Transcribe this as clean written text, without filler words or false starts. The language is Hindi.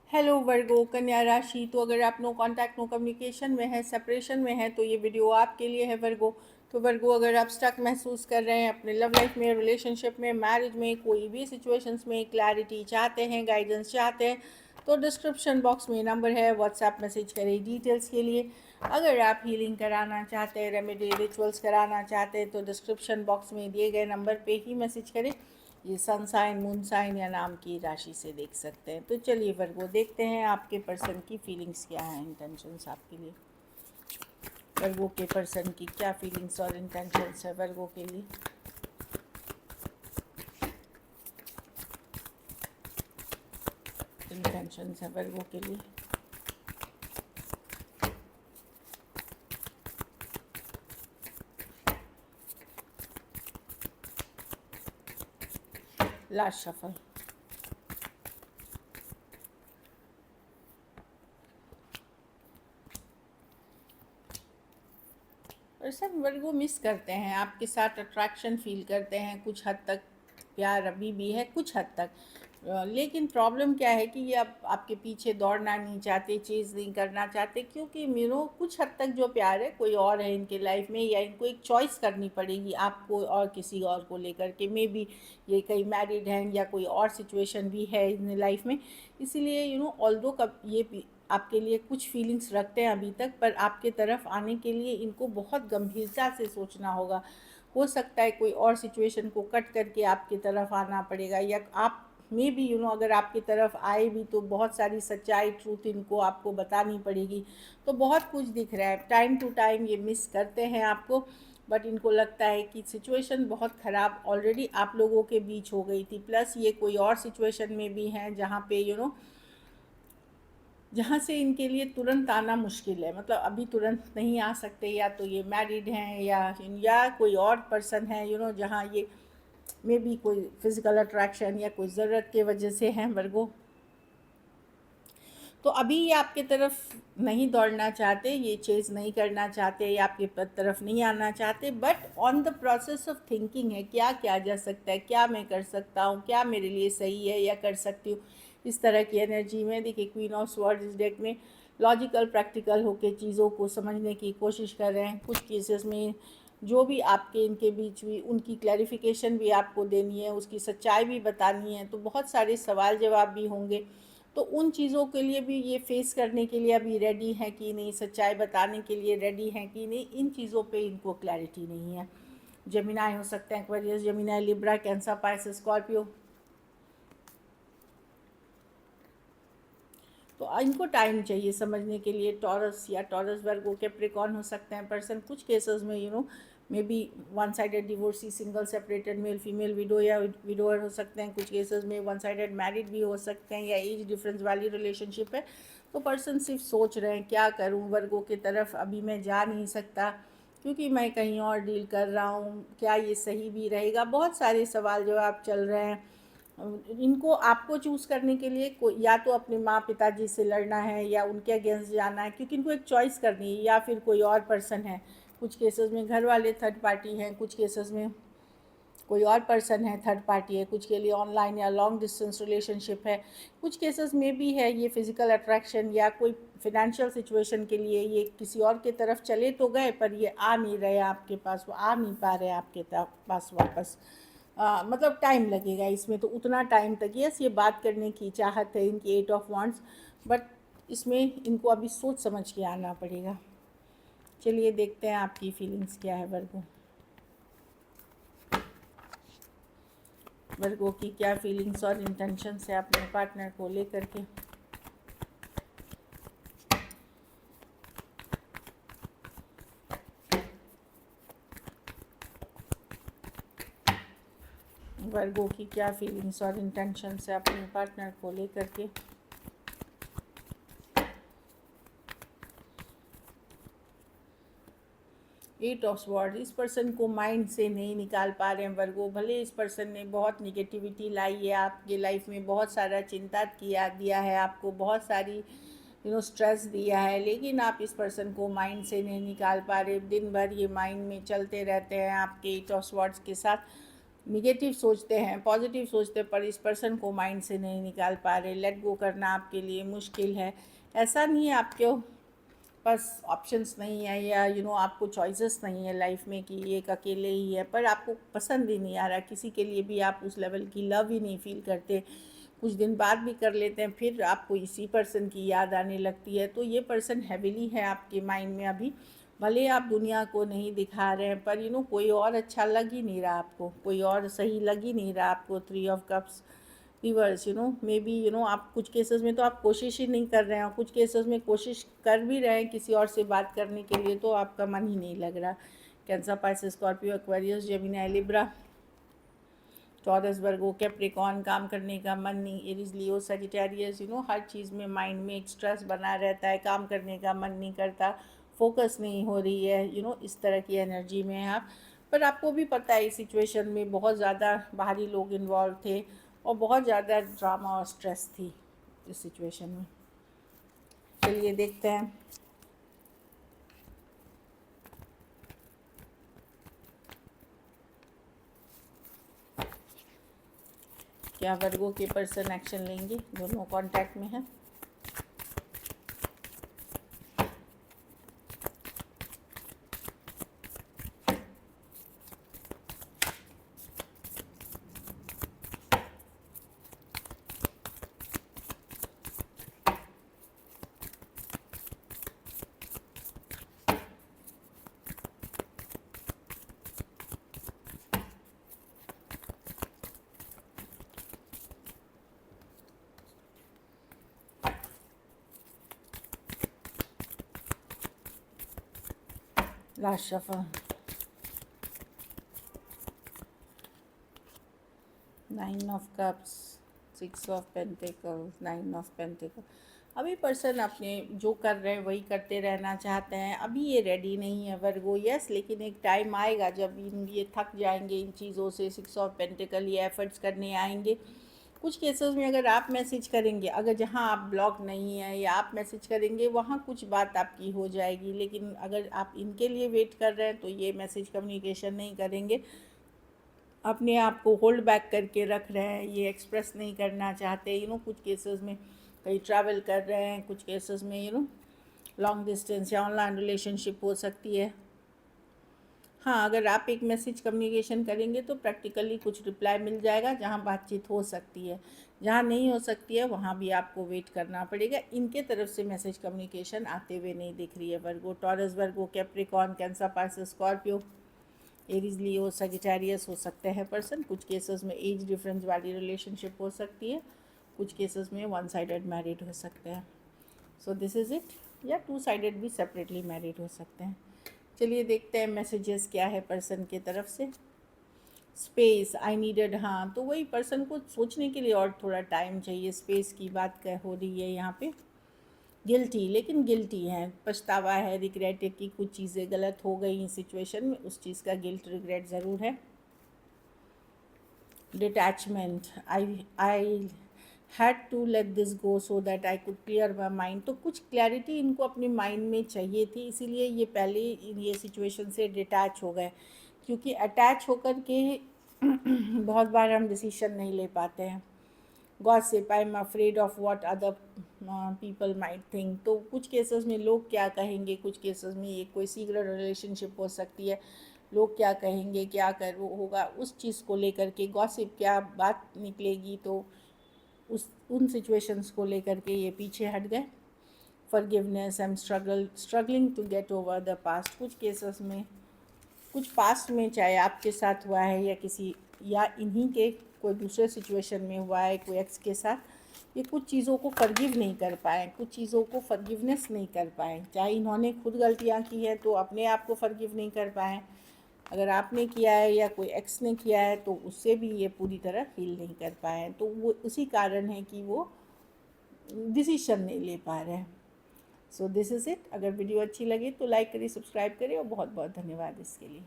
हेलो वर्गो कन्या राशि। तो अगर आप नो कांटेक्ट नो कम्युनिकेशन में है, सेपरेशन में है, तो ये वीडियो आपके लिए है वर्गो। तो वर्गो, अगर आप स्टक महसूस कर रहे हैं अपने लव लाइफ में, रिलेशनशिप में, मैरिज में, कोई भी सिचुएशंस में क्लैरिटी चाहते हैं, गाइडेंस चाहते हैं, तो डिस्क्रिप्शन बॉक्स में नंबर है, व्हाट्सएप मैसेज करें डिटेल्स के लिए। अगर आप हीलिंग कराना चाहते हैं, रेमेडी रिचुअल्स कराना चाहते हैं, तो डिस्क्रिप्शन बॉक्स में दिए गए नंबर पे ही मैसेज करें। ये सन साइन, मून साइन या नाम की राशि से देख सकते हैं। तो चलिए वर्गो, देखते हैं आपके पर्सन की फीलिंग्स क्या हैं, इंटेंशंस आपके लिए। वर्गो के पर्सन की क्या फीलिंग्स और इंटेंशंस है वर्गो के लिए। इंटेंशंस है वर्गो के लिए। Last shuffle. पर्सन वर्गो मिस करते हैं, आपके साथ अट्रैक्शन फील करते हैं, कुछ हद तक प्यार अभी भी है, कुछ हद तक। लेकिन प्रॉब्लम क्या है कि ये अब आपके पीछे दौड़ना नहीं चाहते, चेज़ नहीं करना चाहते, क्योंकि कुछ हद तक जो प्यार है कोई और है इनके लाइफ में, या इनको एक चॉइस करनी पड़ेगी आपको और किसी और को लेकर के। मे बी ये कहीं मैरिड हैं या कोई और सिचुएशन भी है इन लाइफ में। इसीलिए ऑल्दो कब ये आपके लिए कुछ फीलिंग्स रखते हैं अभी तक, पर आपके तरफ आने के लिए इनको बहुत गंभीरता से सोचना होगा। हो सकता है कोई और सिचुएशन को कट करके आपकी तरफ आना पड़ेगा, या आप में भी अगर आपकी तरफ आए भी तो बहुत सारी सच्चाई, ट्रूथ इनको आपको बतानी पड़ेगी। तो बहुत कुछ दिख रहा है, टाइम टू टाइम ये मिस करते हैं आपको। बट इनको लगता है कि सिचुएशन बहुत ख़राब ऑलरेडी आप लोगों के बीच हो गई थी, प्लस ये कोई और सिचुएशन में भी हैं जहाँ पे जहाँ से इनके लिए तुरंत आना मुश्किल है। मतलब अभी तुरंत नहीं आ सकते, या तो ये मैरिड हैं या कोई और पर्सन है जहाँ ये मे बी कोई फिज़िकल अट्रैक्शन या कोई ज़रूरत के वजह से हैं वर्गो। तो अभी ये आपके तरफ नहीं दौड़ना चाहते, ये चेज़ नहीं करना चाहते, या आपके तरफ नहीं आना चाहते, but on the process of thinking है क्या किया जा सकता है, क्या मैं कर सकता हूँ, क्या मेरे लिए सही है या कर सकती हूँ। इस तरह की एनर्जी में देखिए क्वीन ऑफ स्वॉर्ड्स इस डेक में लॉजिकल प्रैक्टिकल होकर चीज़ों को समझने की कोशिश कर रहे हैं। कुछ केसेस में जो भी आपके इनके बीच हुई उनकी क्लैरिफिकेशन भी आपको देनी है, उसकी सच्चाई भी बतानी है, तो बहुत सारे सवाल जवाब भी होंगे। तो उन चीज़ों के लिए भी ये फेस करने के लिए अभी रेडी हैं कि नहीं, सच्चाई बताने के लिए रेडी हैं कि नहीं, इन चीज़ों पे इनको क्लैरिटी नहीं है। जेमिनाई हो सकते हैं, Aquarius, Gemini, Libra, cancer, Pisces, Scorpio. तो इनको टाइम चाहिए समझने के लिए। टॉरस या टॉरस वर्गो, कैप्रिकॉर्न हो सकते हैं पर्सन। कुछ केसेस में may be one sided divorcee, single separated, male female, window या विडोअर हो सकते हैं। कुछ केसेस में वन साइडेड मैरिड भी हो सकते हैं, या एज डिफरेंस वाली रिलेशनशिप है। तो पर्सन सिर्फ सोच रहे हैं क्या करूं वर्गो की तरफ, अभी मैं जा नहीं सकता क्योंकि मैं कहीं और डील कर रहा हूँ, क्या ये सही भी रहेगा। बहुत सारे सवाल जवाब चल रहे हैं। इनको आपको चूज़ करने के लिए या तो अपने माँ पिताजी से लड़ना है या उनके अगेंस्ट जाना है, क्योंकि इनको एक चॉइस करनी है, या फिर कोई और पर्सन है। कुछ केसेस में घर वाले थर्ड पार्टी हैं, कुछ केसेस में कोई और पर्सन है थर्ड पार्टी है, कुछ के लिए ऑनलाइन या लॉन्ग डिस्टेंस रिलेशनशिप है। कुछ केसेस में भी है ये फिज़िकल अट्रैक्शन, या कोई फिनेंशियल सिचुएशन के लिए ये किसी और की तरफ चले तो गए, पर ये आ नहीं रहे आपके पास, वो आ नहीं पा रहे आपके पास वापस। मतलब टाइम लगेगा इसमें, तो उतना टाइम तक यस ये बात करने की चाहत है इनकी, 8 ऑफ वांड्स। बट इसमें इनको अभी सोच समझ के आना पड़ेगा। चलिए देखते हैं आपकी फीलिंग्स क्या है वर्गो। वर्गो की क्या फीलिंग्स और इंटेंशंस है अपने पार्टनर को लेकर के। वर्गो की क्या फीलिंग्स और इंटेंशंस है अपने पार्टनर को लेकर के। 8 ऑफ स्वॉर्ड्स, इस पर्सन को माइंड से नहीं निकाल पा रहे हैं वर्गो। भले इस पर्सन ने बहुत निगेटिविटी लाई है आपके लाइफ में, बहुत सारा चिंता दिया है आपको, बहुत सारी स्ट्रेस दिया है, लेकिन आप इस पर्सन को माइंड से नहीं निकाल पा रहे। दिन भर ये माइंड में चलते रहते हैं आपके 8 ऑफ स्वॉर्ड्स के साथ। निगेटिव सोचते हैं, पॉजिटिव सोचते हैं, पर इस पर्सन को माइंड से नहीं निकाल पा रहे। लेट गो करना आपके लिए मुश्किल है। ऐसा नहीं है आपके पास ऑप्शंस नहीं है या आपको चॉइसेस नहीं है लाइफ में कि एक अकेले ही है, पर आपको पसंद ही नहीं आ रहा किसी के लिए भी, आप उस लेवल की लव ही नहीं फील करते। कुछ दिन बाद भी कर लेते हैं, फिर आपको इसी पर्सन की याद आने लगती है। तो ये पर्सन हैविली है आपके माइंड में अभी। भले आप दुनिया को नहीं दिखा रहे हैं, पर कोई और अच्छा लग ही नहीं रहा आपको, कोई और सही लग ही नहीं रहा आपको। 3 of cups reverse, may be आप कुछ केसेस में तो आप कोशिश ही नहीं कर रहे हैं, और कुछ केसेस में कोशिश कर भी रहे हैं किसी और से बात करने के लिए, तो आपका मन ही नहीं लग रहा। Cancer, Pisces, Scorpio, Aquarius, Gemini, Libra, Taurus, Virgo, Capricorn, काम करने का मन नहीं, एरीज, लियो, सजिटेरियस, हर चीज़ में माइंड में एक स्ट्रेस बना रहता है, काम करने का मन नहीं करता, फोकस नहीं हो रही है, इस तरह की एनर्जी में है आप। पर आपको भी पता है इस सिचुएशन में बहुत ज़्यादा बाहरी लोग इन्वॉल्व थे और बहुत ज़्यादा ड्रामा और स्ट्रेस थी इस सिचुएशन में। चलिए देखते हैं क्या वर्गो के पर्सन एक्शन लेंगे, दोनों कांटेक्ट में हैं। Last shuffle, 9 of cups, 6 of pentacle, 9 of pentacle. अभी पर्सन अपने जो कर रहे हैं वही करते रहना चाहते हैं। अभी ये रेडी नहीं है वर्गो, यस, लेकिन एक टाइम आएगा जब ये थक जाएंगे इन चीज़ों से। 6 ऑफ पेंटिकल, ये एफर्ट्स करने आएंगे। कुछ केसेस में अगर आप मैसेज करेंगे, अगर जहाँ आप ब्लॉक नहीं है या आप मैसेज करेंगे वहाँ कुछ बात आपकी हो जाएगी, लेकिन अगर आप इनके लिए वेट कर रहे हैं तो ये मैसेज कम्युनिकेशन नहीं करेंगे, अपने आप को होल्ड बैक करके रख रहे हैं, ये एक्सप्रेस नहीं करना चाहते। कुछ केसेस में कहीं ट्रैवल कर रहे हैं, कुछ केसेस में लॉन्ग डिस्टेंस या ऑनलाइन रिलेशनशिप हो सकती है। हाँ, अगर आप एक मैसेज कम्युनिकेशन करेंगे तो प्रैक्टिकली कुछ रिप्लाई मिल जाएगा जहाँ बातचीत हो सकती है। जहाँ नहीं हो सकती है वहाँ भी आपको वेट करना पड़ेगा। इनके तरफ से मैसेज कम्युनिकेशन आते हुए नहीं दिख रही है Virgo. Taurus, Virgo, Capricorn, Cancer, Pisces, Scorpio, Aries, Leo, Sagittarius हो सकते हैं पर्सन। कुछ केसेस में एज डिफरेंस वाली रिलेशनशिप हो सकती है, कुछ केसेस में वन साइडेड मैरिड हो सकते हैं। सो दिस इज़ इट, या 2 साइडेड भी सेपरेटली मैरिड हो सकते हैं। चलिए देखते हैं मैसेजेस क्या है पर्सन की तरफ से। स्पेस, आई नीडेड, हाँ, तो वही पर्सन को सोचने के लिए और थोड़ा टाइम चाहिए। स्पेस की बात क्या हो रही है यहाँ पे। गिल्टी, लेकिन गिल्टी है, पछतावा है, रिग्रेट है कि कुछ चीज़ें गलत हो गई इस सिचुएशन में, उस चीज़ का गिल्ट रिग्रेट ज़रूर है। Detachment, I had to let this go so that I could clear my mind. तो कुछ क्लैरिटी इनको अपने माइंड में चाहिए थी, इसीलिए ये पहले ये सिचुएशन से डिटैच हो गए, क्योंकि अटैच होकर के बहुत बार हम डिसीजन नहीं ले पाते हैं। Gossip, I am afraid of what other people might think. तो कुछ केसेस में लोग क्या कहेंगे, कुछ केसेस में ये कोई सीक्रेट रिलेशनशिप हो सकती है, लोग क्या कहेंगे, क्या कर वो होगा, उस चीज़ को लेकर के गॉसिप क्या बात निकलेगी, तो उन सिचुएशंस को लेकर के ये पीछे हट गए। Forgiveness, I am struggling to get over the past. कुछ केसेस में कुछ पास्ट में चाहे आपके साथ हुआ है या किसी या इन्हीं के कोई दूसरे सिचुएशन में हुआ है, कोई एक्स के साथ, ये कुछ चीज़ों को फॉरगिव नहीं कर पाए, कुछ चीज़ों को फॉरगिवनेस नहीं कर पाए। चाहे इन्होंने खुद गलतियाँ की है तो अपने आप को फॉरगिव नहीं कर पाए, अगर आपने किया है या कोई एक्स ने किया है तो उससे भी ये पूरी तरह हील नहीं कर पाए हैं। तो वो उसी कारण है कि वो डिसीजन नहीं ले पा रहे हैं। So this is it. अगर वीडियो अच्छी लगी तो लाइक करिए, सब्सक्राइब करिए, और बहुत बहुत धन्यवाद इसके लिए।